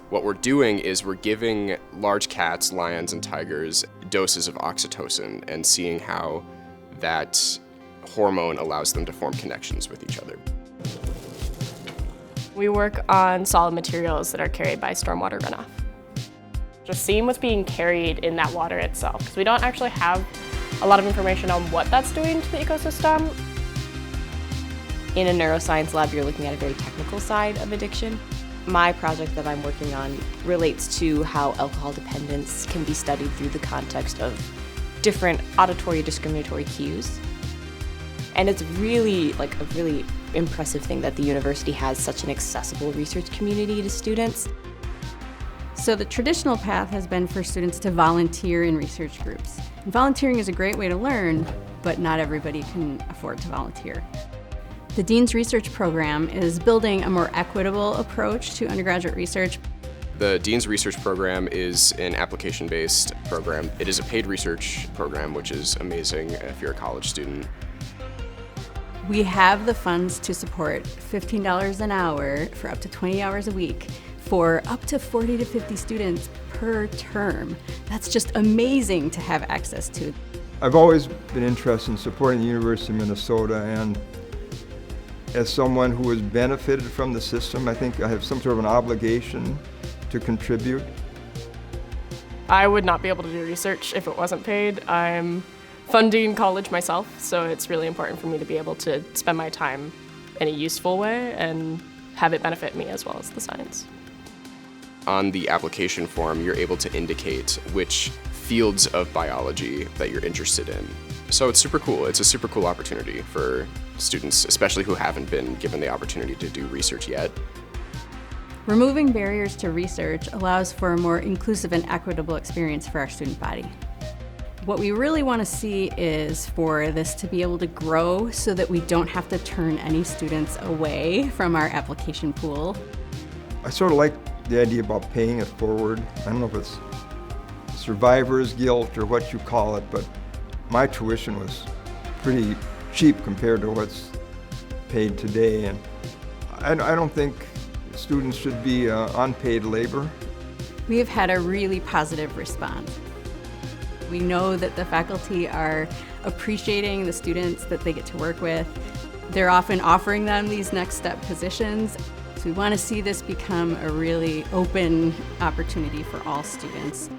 What we're doing is we're giving large cats, lions, and tigers doses of oxytocin and seeing how that hormone allows them to form connections with each other. We work on solid materials that are carried by stormwater runoff. Just seeing what's being carried in that water itself, because we don't actually have a lot of information on what that's doing to the ecosystem. In a neuroscience lab, you're looking at a very technical side of addiction. My project that I'm working on relates to how alcohol dependence can be studied through the context of different auditory discriminatory cues. And it's really a really impressive thing that the university has such an accessible research community to students. So the traditional path has been for students to volunteer in research groups. And volunteering is a great way to learn, but not everybody can afford to volunteer. The Dean's Research Program is building a more equitable approach to undergraduate research. The Dean's Research Program is an application-based program. It is a paid research program, which is amazing if you're a college student. We have the funds to support $15 an hour for up to 20 hours a week for up to 40 to 50 students per term. That's just amazing to have access to. I've always been interested in supporting the University of Minnesota, and as someone who has benefited from the system, I think I have some sort of an obligation to contribute. I would not be able to do research if it wasn't paid. I'm funding college myself, so it's really important for me to be able to spend my time in a useful way and have it benefit me as well as the science. On the application form, you're able to indicate which fields of biology that you're interested in. So it's super cool. It's a super cool opportunity for students, especially who haven't been given the opportunity to do research yet. Removing barriers to research allows for a more inclusive and equitable experience for our student body. What we really want to see is for this to be able to grow so that we don't have to turn any students away from our application pool. I sort of like the idea about paying it forward. I don't know if it's survivor's guilt or what you call it, but my tuition was pretty cheap compared to what's paid today, and I don't think students should be unpaid labor. We have had a really positive response. We know that the faculty are appreciating the students that they get to work with. They're often offering them these next step positions. So we want to see this become a really open opportunity for all students.